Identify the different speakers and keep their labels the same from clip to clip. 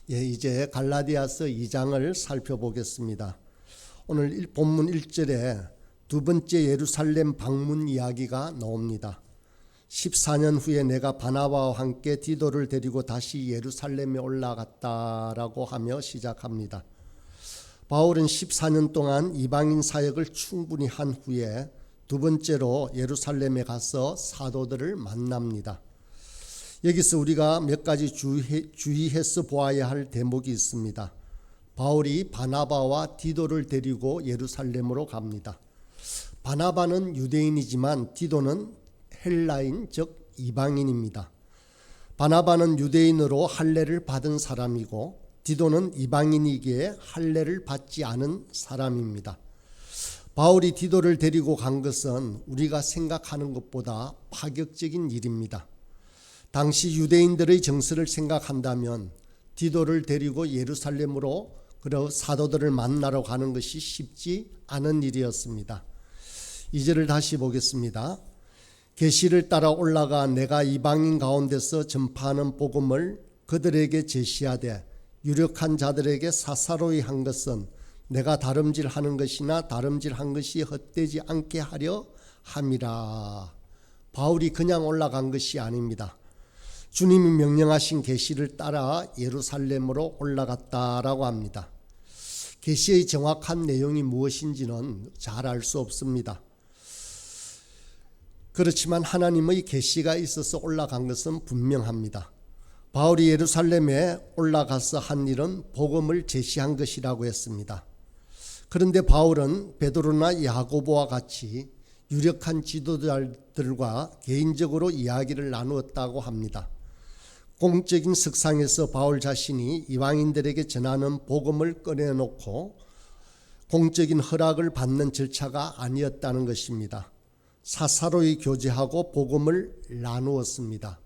Speaker 1: 이제 갈라디아서 2장을 살펴보겠습니다. 오늘 본문 1절에 두 번째 예루살렘 방문 이야기가 나옵니다. 14년 후에 내가 바나바와 함께 디도를 데리고 다시 예루살렘에 올라갔다라고 하며 시작합니다. 바울은 14년 동안 이방인 사역을 충분히 한 후에 두 번째로 예루살렘에 가서 사도들을 만납니다. 여기서 우리가 몇 가지 주의해서 보아야 할 대목이 있습니다. 바울이 바나바와 디도를 데리고 예루살렘으로 갑니다. 바나바는 유대인이지만 디도는 헬라인 즉 이방인입니다. 바나바는 유대인으로 할례를 받은 사람이고 디도는 이방인이기에 할례를 받지 않은 사람입니다. 바울이 디도를 데리고 간 것은 우리가 생각하는 것보다 파격적인 일입니다. 당시 유대인들의 정서를 생각한다면 디도를 데리고 예루살렘으로 사도들을 만나러 가는 것이 쉽지 않은 일이었습니다. 2절을 다시 보겠습니다. 계시를 따라 올라가 내가 이방인 가운데서 전파하는 복음을 그들에게 제시하되 유력한 자들에게 사사로이 한 것은 내가 다름질하는 것이나 다름질한 것이 헛되지 않게 하려 함이라. 바울이 그냥 올라간 것이 아닙니다. 주님이 명령하신 계시를 따라 예루살렘으로 올라갔다라고 합니다. 계시의 정확한 내용이 무엇인지는 잘 알 수 없습니다. 그렇지만 하나님의 계시가 있어서 올라간 것은 분명합니다. 바울이 예루살렘에 올라가서 한 일은 복음을 제시한 것이라고 했습니다. 그런데 바울은 베드로나 야고보와 같이 유력한 지도자들과 개인적으로 이야기를 나누었다고 합니다. 공적인 석상에서 바울 자신이 이방인들에게 전하는 복음을 꺼내놓고 공적인 허락을 받는 절차가 아니었다는 것입니다. 사사로이 교제하고 복음을 나누었습니다.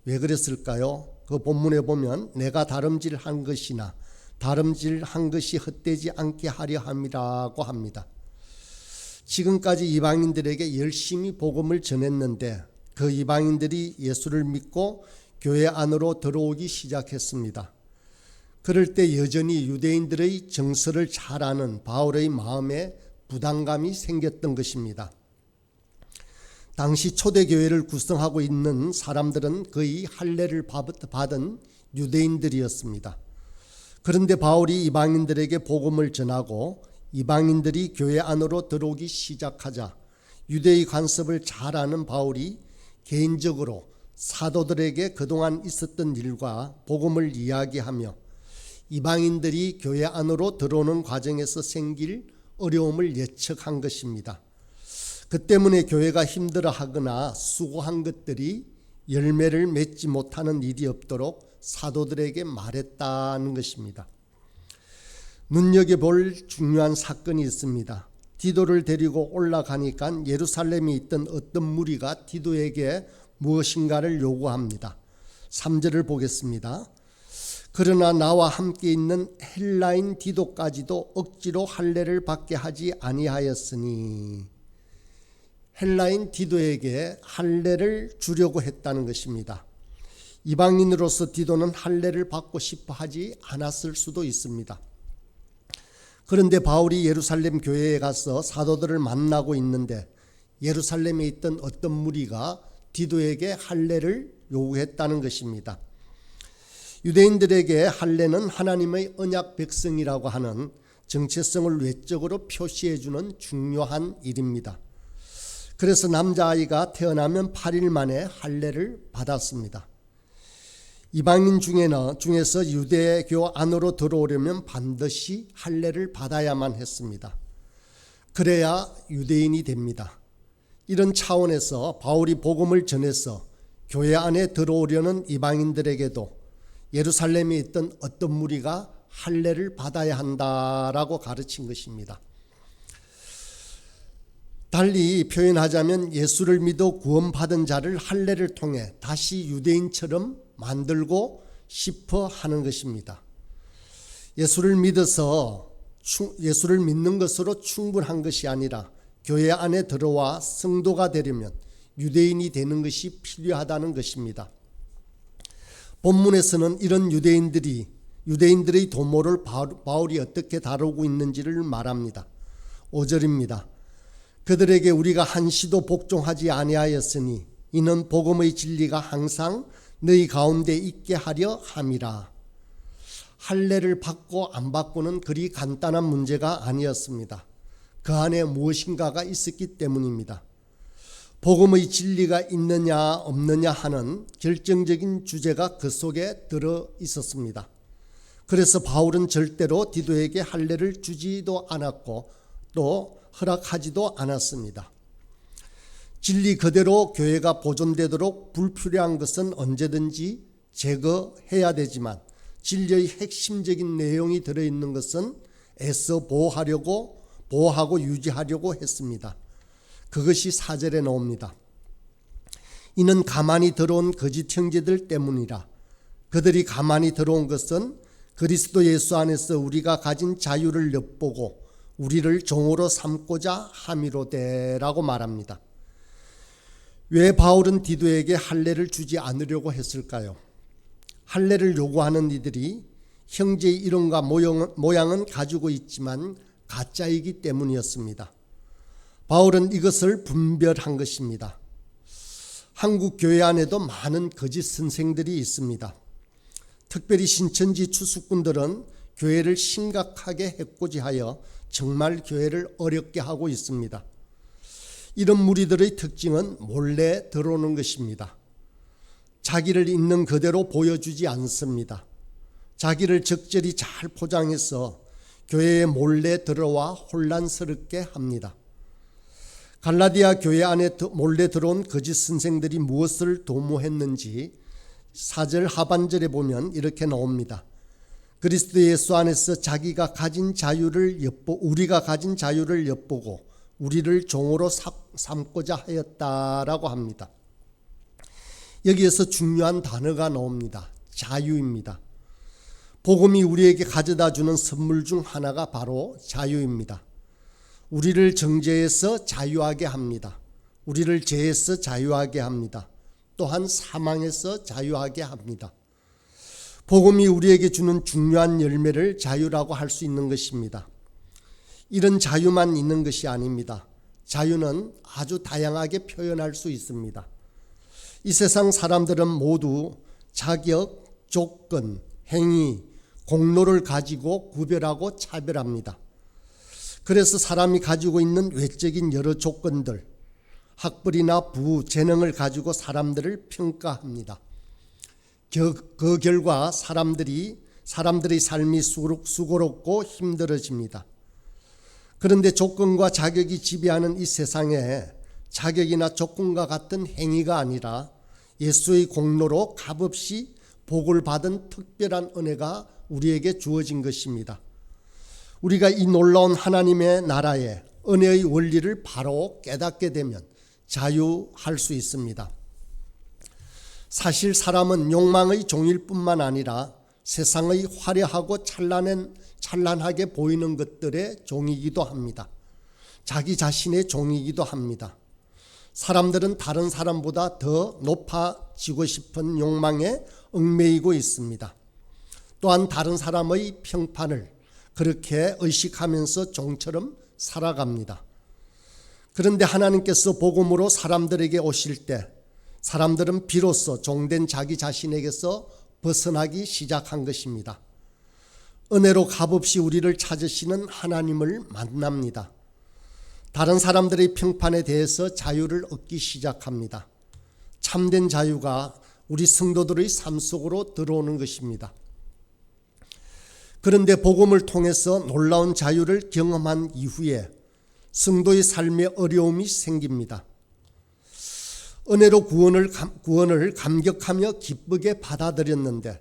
Speaker 1: 왜 그랬을까요? 그 본문에 보면 내가 다름질한 것이나 다름질한 것이 헛되지 않게 하려 함이라고 합니다. 지금까지 이방인들에게 열심히 복음을 전했는데 그 이방인들이 예수를 믿고 교회 안으로 들어오기 시작했습니다. 그럴 때 여전히 유대인들의 정서를 잘 아는 바울의 마음에 부담감이 생겼던 것입니다. 당시 초대교회를 구성하고 있는 사람들은 거의 할례를 받은 유대인들이었습니다. 그런데 바울이 이방인들에게 복음을 전하고 이방인들이 교회 안으로 들어오기 시작하자 유대의 관습을 잘 아는 바울이 개인적으로 사도들에게 그동안 있었던 일과 복음을 이야기하며 이방인들이 교회 안으로 들어오는 과정에서 생길 어려움을 예측한 것입니다. 그 때문에 교회가 힘들어하거나 수고한 것들이 열매를 맺지 못하는 일이 없도록 사도들에게 말했다는 것입니다. 눈여겨볼 중요한 사건이 있습니다. 디도를 데리고 올라가니까 예루살렘에 있던 어떤 무리가 디도에게 무엇인가를 요구합니다. 3절을 보겠습니다. 그러나 나와 함께 있는 헬라인 디도까지도 억지로 할례를 받게 하지 아니하였으니 헬라인 디도에게 할례를 주려고 했다는 것입니다. 이방인으로서 디도는 할례를 받고 싶어 하지 않았을 수도 있습니다. 그런데 바울이 예루살렘 교회에 가서 사도들을 만나고 있는데 예루살렘에 있던 어떤 무리가 디도에게 할례를 요구했다는 것입니다. 유대인들에게 할례는 하나님의 언약 백성이라고 하는 정체성을 외적으로 표시해주는 중요한 일입니다. 그래서 남자아이가 태어나면 8일 만에 할례를 받았습니다. 이방인 중에서 유대교 안으로 들어오려면 반드시 할례를 받아야만 했습니다. 그래야 유대인이 됩니다. 이런 차원에서 바울이 복음을 전해서 교회 안에 들어오려는 이방인들에게도 예루살렘에 있던 어떤 무리가 할례를 받아야 한다라고 가르친 것입니다. 달리 표현하자면 예수를 믿어 구원받은 자를 할례를 통해 다시 유대인처럼 만들고 싶어 하는 것입니다. 예수를 믿는 것으로 충분한 것이 아니라 교회 안에 들어와 성도가 되려면 유대인이 되는 것이 필요하다는 것입니다. 본문에서는 이런 유대인들이 유대인들의 도모를 바울이 어떻게 다루고 있는지를 말합니다. 5절입니다. 그들에게 우리가 한시도 복종하지 아니하였으니 이는 복음의 진리가 항상 너희 가운데 있게 하려 함이라. 할례를 받고 안 받고는 그리 간단한 문제가 아니었습니다. 그 안에 무엇인가가 있었기 때문입니다. 복음의 진리가 있느냐 없느냐 하는 결정적인 주제가 그 속에 들어 있었습니다. 그래서 바울은 절대로 디도에게 할례를 주지도 않았고 또 허락하지도 않았습니다. 진리 그대로 교회가 보존되도록 불필요한 것은 언제든지 제거해야 되지만 진리의 핵심적인 내용이 들어있는 것은 애써 보호하고 유지하려고 했습니다. 그것이 4절에 나옵니다. 이는 가만히 들어온 거짓 형제들 때문이라. 그들이 가만히 들어온 것은 그리스도 예수 안에서 우리가 가진 자유를 엿보고 우리를 종으로 삼고자 함이로되라고 말합니다. 왜 바울은 디도에게 할례를 주지 않으려고 했을까요? 할례를 요구하는 이들이 형제의 이름과 모양은 가지고 있지만 가짜이기 때문이었습니다. 바울은 이것을 분별한 것입니다. 한국 교회 안에도 많은 거짓 선생들이 있습니다. 특별히 신천지 추수꾼들은 교회를 심각하게 해코지하여 정말 교회를 어렵게 하고 있습니다. 이런 무리들의 특징은 몰래 들어오는 것입니다. 자기를 있는 그대로 보여주지 않습니다. 자기를 적절히 잘 포장해서 교회에 몰래 들어와 혼란스럽게 합니다. 갈라디아 교회 안에 몰래 들어온 거짓 선생들이 무엇을 도모했는지 4절 하반절에 보면 이렇게 나옵니다. 그리스도 예수 안에서 우리가 가진 자유를 엿보고 우리를 종으로 삼고자 하였다라고 합니다. 여기에서 중요한 단어가 나옵니다. 자유입니다. 복음이 우리에게 가져다 주는 선물 중 하나가 바로 자유입니다. 우리를 정죄에서 자유하게 합니다. 우리를 죄에서 자유하게 합니다. 또한 사망에서 자유하게 합니다. 복음이 우리에게 주는 중요한 열매를 자유라고 할 수 있는 것입니다. 이런 자유만 있는 것이 아닙니다. 자유는 아주 다양하게 표현할 수 있습니다. 이 세상 사람들은 모두 자격, 조건, 행위, 공로를 가지고 구별하고 차별합니다. 그래서 사람이 가지고 있는 외적인 여러 조건들, 학벌이나 재능을 가지고 사람들을 평가합니다. 그 결과 사람들의 삶이 수고롭고 힘들어집니다. 그런데 조건과 자격이 지배하는 이 세상에 자격이나 조건과 같은 행위가 아니라 예수의 공로로 값없이 복을 받은 특별한 은혜가 우리에게 주어진 것입니다. 우리가 이 놀라운 하나님의 나라의 은혜의 원리를 바로 깨닫게 되면 자유할 수 있습니다. 사실 사람은 욕망의 종일 뿐만 아니라 세상의 화려하고 찬란하게 보이는 것들의 종이기도 합니다. 자기 자신의 종이기도 합니다. 사람들은 다른 사람보다 더 높아지고 싶은 욕망에 얽매이고 있습니다. 또한 다른 사람의 평판을 그렇게 의식하면서 종처럼 살아갑니다. 그런데 하나님께서 복음으로 사람들에게 오실 때 사람들은 비로소 종된 자기 자신에게서 벗어나기 시작한 것입니다. 은혜로 값없이 우리를 찾으시는 하나님을 만납니다. 다른 사람들의 평판에 대해서 자유를 얻기 시작합니다. 참된 자유가 우리 성도들의 삶 속으로 들어오는 것입니다. 그런데 복음을 통해서 놀라운 자유를 경험한 이후에 성도의 삶에 어려움이 생깁니다. 은혜로 구원을 감격하며 기쁘게 받아들였는데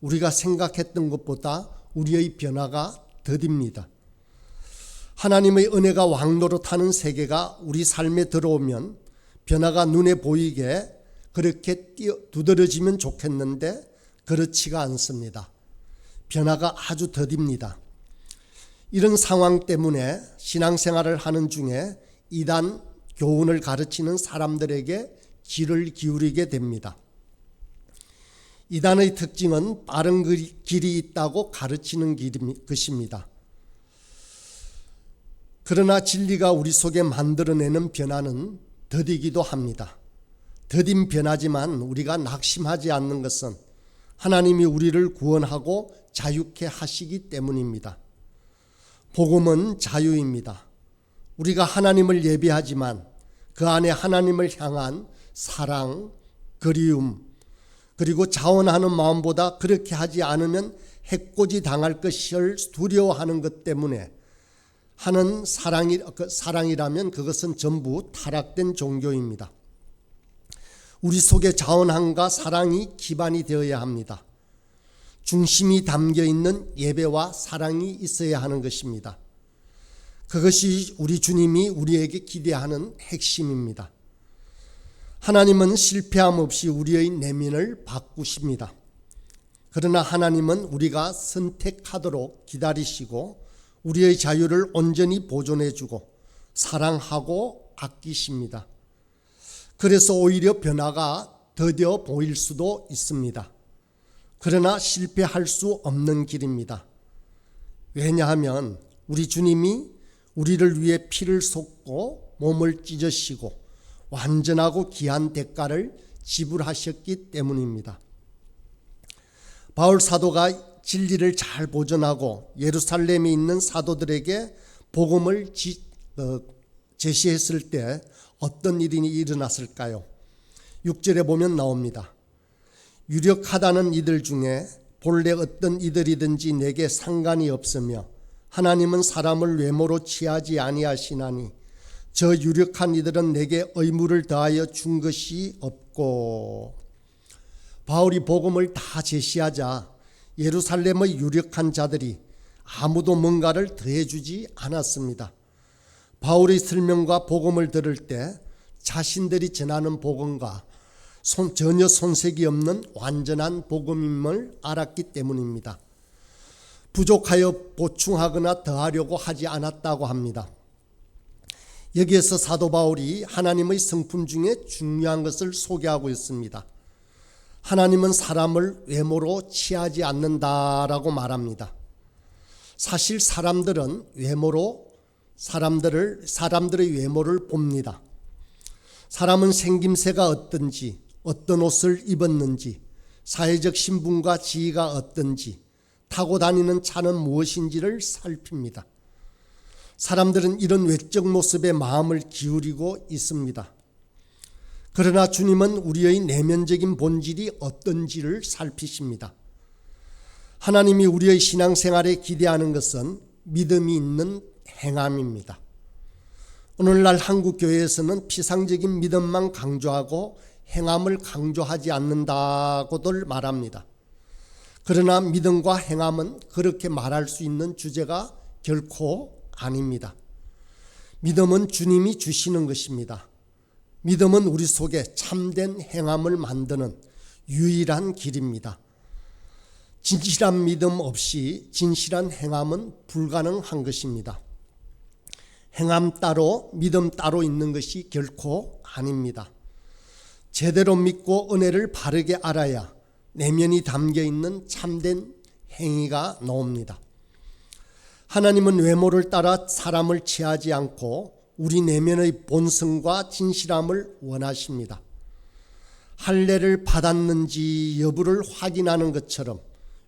Speaker 1: 우리가 생각했던 것보다 우리의 변화가 더딥니다. 하나님의 은혜가 왕노릇하는 세계가 우리 삶에 들어오면 변화가 눈에 보이게 그렇게 두드러지면 좋겠는데 그렇지가 않습니다. 변화가 아주 더딥니다. 이런 상황 때문에 신앙생활을 하는 중에 이단 교훈을 가르치는 사람들에게 귀를 기울이게 됩니다. 이단의 특징은 빠른 길이 있다고 가르치는 것입니다. 그러나 진리가 우리 속에 만들어내는 변화는 더디기도 합니다. 더딘 변화지만 우리가 낙심하지 않는 것은 하나님이 우리를 구원하고 자유케 하시기 때문입니다. 복음은 자유입니다. 우리가 하나님을 예배하지만 그 안에 하나님을 향한 사랑, 그리움, 그리고 자원하는 마음보다 그렇게 하지 않으면 해코지 당할 것을 두려워하는 것 때문에 하는 사랑이라면 그것은 전부 타락된 종교입니다. 우리 속에 자원함과 사랑이 기반이 되어야 합니다. 중심이 담겨 있는 예배와 사랑이 있어야 하는 것입니다. 그것이 우리 주님이 우리에게 기대하는 핵심입니다. 하나님은 실패함 없이 우리의 내면을 바꾸십니다. 그러나 하나님은 우리가 선택하도록 기다리시고 우리의 자유를 온전히 보존해주고 사랑하고 아끼십니다. 그래서 오히려 변화가 더뎌 보일 수도 있습니다. 그러나 실패할 수 없는 길입니다. 왜냐하면 우리 주님이 우리를 위해 피를 쏟고 몸을 찢으시고 완전하고 귀한 대가를 지불하셨기 때문입니다. 바울 사도가 진리를 잘 보존하고 예루살렘에 있는 사도들에게 복음을 제시했을 때 어떤 일이 일어났을까요? 6절에 보면 나옵니다. 유력하다는 이들 중에 본래 어떤 이들이든지 내게 상관이 없으며 하나님은 사람을 외모로 취하지 아니하시나니 저 유력한 이들은 내게 의무를 더하여 준 것이 없고. 바울이 복음을 다 제시하자 예루살렘의 유력한 자들이 아무도 뭔가를 더해주지 않았습니다. 바울의 설명과 복음을 들을 때 자신들이 전하는 복음과 전혀 손색이 없는 완전한 복음임을 알았기 때문입니다. 부족하여 보충하거나 더하려고 하지 않았다고 합니다. 여기에서 사도 바울이 하나님의 성품 중에 중요한 것을 소개하고 있습니다. 하나님은 사람을 외모로 취하지 않는다라고 말합니다. 사실 사람들은 사람들의 외모를 봅니다. 사람은 생김새가 어떤지, 어떤 옷을 입었는지, 사회적 신분과 지위가 어떤지, 타고 다니는 차는 무엇인지를 살핍니다. 사람들은 이런 외적 모습에 마음을 기울이고 있습니다. 그러나 주님은 우리의 내면적인 본질이 어떤지를 살피십니다. 하나님이 우리의 신앙생활에 기대하는 것은 믿음이 있는 행함입니다. 오늘날 한국 교회에서는 피상적인 믿음만 강조하고 행함을 강조하지 않는다고들 말합니다. 그러나 믿음과 행함은 그렇게 말할 수 있는 주제가 결코 아닙니다. 믿음은 주님이 주시는 것입니다. 믿음은 우리 속에 참된 행함을 만드는 유일한 길입니다. 진실한 믿음 없이 진실한 행함은 불가능한 것입니다. 행함 따로 믿음 따로 있는 것이 결코 아닙니다. 제대로 믿고 은혜를 바르게 알아야 내면이 담겨 있는 참된 행위가 나옵니다. 하나님은 외모를 따라 사람을 취하지 않고 우리 내면의 본성과 진실함을 원하십니다. 할례를 받았는지 여부를 확인하는 것처럼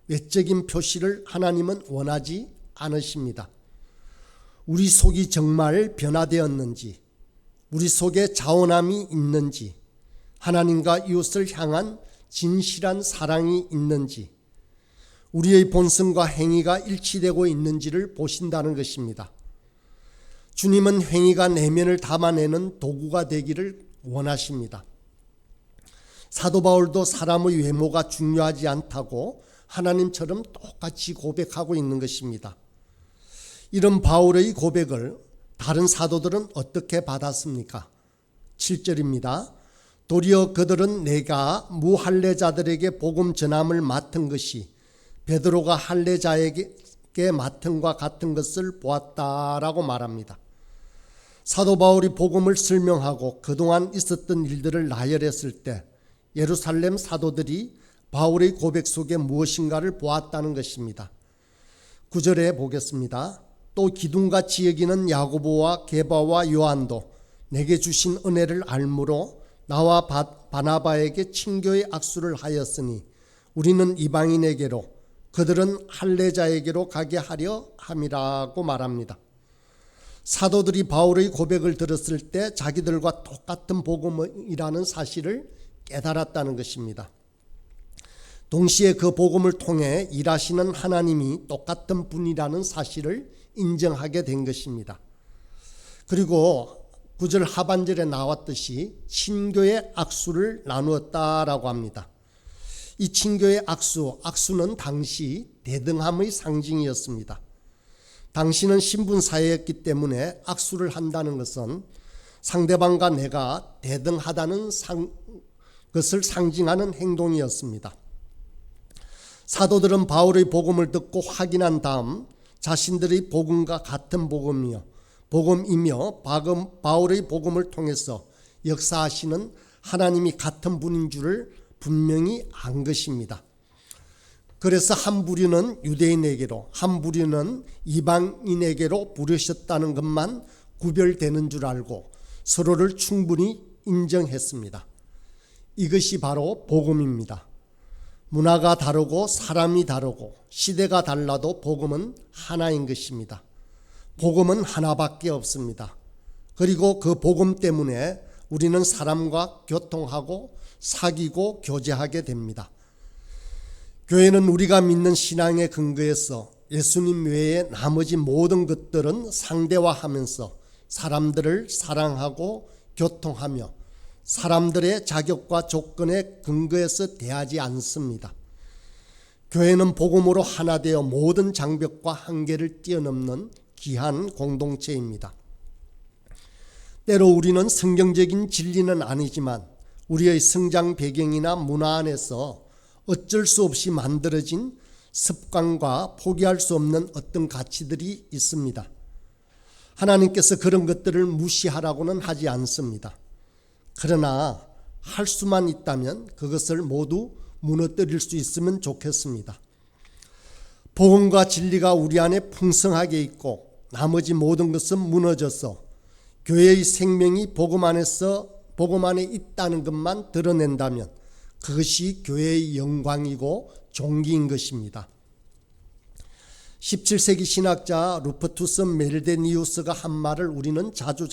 Speaker 1: 외적인 표시를 하나님은 원하지 않으십니다. 우리 속이 정말 변화되었는지, 우리 속에 자원함이 있는지, 하나님과 이웃을 향한 진실한 사랑이 있는지, 우리의 본성과 행위가 일치되고 있는지를 보신다는 것입니다. 주님은 행위가 내면을 담아내는 도구가 되기를 원하십니다. 사도 바울도 사람의 외모가 중요하지 않다고 하나님처럼 똑같이 고백하고 있는 것입니다. 이런 바울의 고백을 다른 사도들은 어떻게 받았습니까? 7절입니다. 도리어 그들은 내가 무할례자들에게 복음 전함을 맡은 것이 베드로가 할례자에게 맡은과 같은 것을 보았다라고 말합니다. 사도 바울이 복음을 설명하고 그동안 있었던 일들을 나열했을 때 예루살렘 사도들이 바울의 고백 속에 무엇인가를 보았다는 것입니다. 9절에 보겠습니다. 또 기둥같이 여기는 야고보와 게바와 요한도 내게 주신 은혜를 알므로 나와 바나바에게 친교의 악수를 하였으니 우리는 이방인에게로 그들은 할례자에게로 가게 하려 함이라고 말합니다. 사도들이 바울의 고백을 들었을 때 자기들과 똑같은 복음이라는 사실을 깨달았다는 것입니다. 동시에 그 복음을 통해 일하시는 하나님이 똑같은 분이라는 사실을 인정하게 된 것입니다. 그리고 9절 하반절에 나왔듯이 친교의 악수를 나누었다라고 합니다. 이 친교의 악수는 당시 대등함의 상징이었습니다. 당시는 신분사회였기 때문에 악수를 한다는 것은 상대방과 내가 대등하다는 것을 상징하는 행동이었습니다. 사도들은 바울의 복음을 듣고 확인한 다음 자신들의 복음과 같은 복음이며 바울의 복음을 통해서 역사하시는 하나님이 같은 분인 줄을 분명히 안 것입니다. 그래서 한 부류는 유대인에게로 한 부류는 이방인에게로 부르셨다는 것만 구별되는 줄 알고 서로를 충분히 인정했습니다. 이것이 바로 복음입니다. 문화가 다르고 사람이 다르고 시대가 달라도 복음은 하나인 것입니다. 복음은 하나밖에 없습니다. 그리고 그 복음 때문에 우리는 사람과 교통하고 사귀고 교제하게 됩니다. 교회는 우리가 믿는 신앙의 근거에서 예수님 외에 나머지 모든 것들은 상대화하면서 사람들을 사랑하고 교통하며 사람들의 자격과 조건에 근거해서 대하지 않습니다. 교회는 복음으로 하나 되어 모든 장벽과 한계를 뛰어넘는 귀한 공동체입니다. 때로 우리는 성경적인 진리는 아니지만 우리의 성장 배경이나 문화 안에서 어쩔 수 없이 만들어진 습관과 포기할 수 없는 어떤 가치들이 있습니다. 하나님께서 그런 것들을 무시하라고는 하지 않습니다. 그러나 할 수만 있다면 그것을 모두 무너뜨릴 수 있으면 좋겠습니다. 복음과 진리가 우리 안에 풍성하게 있고 나머지 모든 것은 무너져서 교회의 생명이 복음 안에 있다는 것만 드러낸다면 그것이 교회의 영광이고 존귀인 것입니다. 17세기 신학자 루퍼투스 멜데니우스가 한 말을 우리는 자주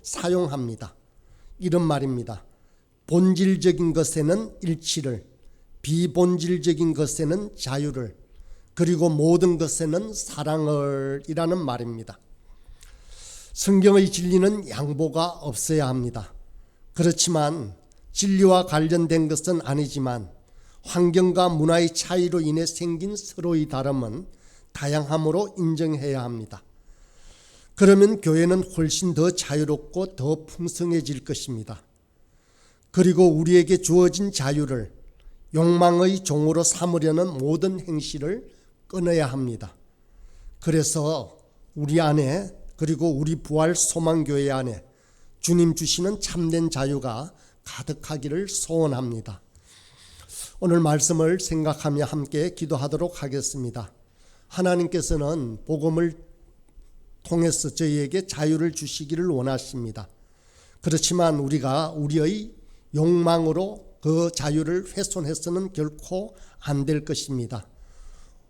Speaker 1: 사용합니다. 이런 말입니다. 본질적인 것에는 일치를, 비본질적인 것에는 자유를, 그리고 모든 것에는 사랑을 이라는 말입니다. 성경의 진리는 양보가 없어야 합니다. 그렇지만 진리와 관련된 것은 아니지만 환경과 문화의 차이로 인해 생긴 서로의 다름은 다양함으로 인정해야 합니다. 그러면 교회는 훨씬 더 자유롭고 더 풍성해질 것입니다. 그리고 우리에게 주어진 자유를 욕망의 종으로 삼으려는 모든 행실을 끊어야 합니다. 그래서 우리 안에 그리고 우리 부활 소망교회 안에 주님 주시는 참된 자유가 가득하기를 소원합니다. 오늘 말씀을 생각하며 함께 기도하도록 하겠습니다. 하나님께서는 복음을 통해서 저희에게 자유를 주시기를 원하십니다. 그렇지만 우리가 우리의 욕망으로 그 자유를 훼손해서는 결코 안 될 것입니다.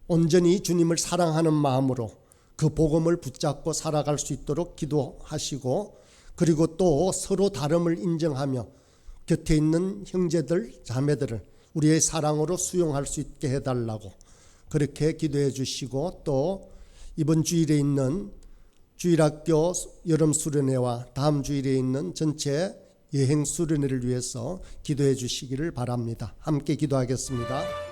Speaker 1: 온전히 주님을 사랑하는 마음으로 그 복음을 붙잡고 살아갈 수 있도록 기도하시고 그리고 또 서로 다름을 인정하며 곁에 있는 형제들, 자매들을 우리의 사랑으로 수용할 수 있게 해달라고 그렇게 기도해 주시고 또 이번 주일에 있는 주일학교 여름 수련회와 다음 주일에 있는 전체 여행 수련회를 위해서 기도해 주시기를 바랍니다. 함께 기도하겠습니다.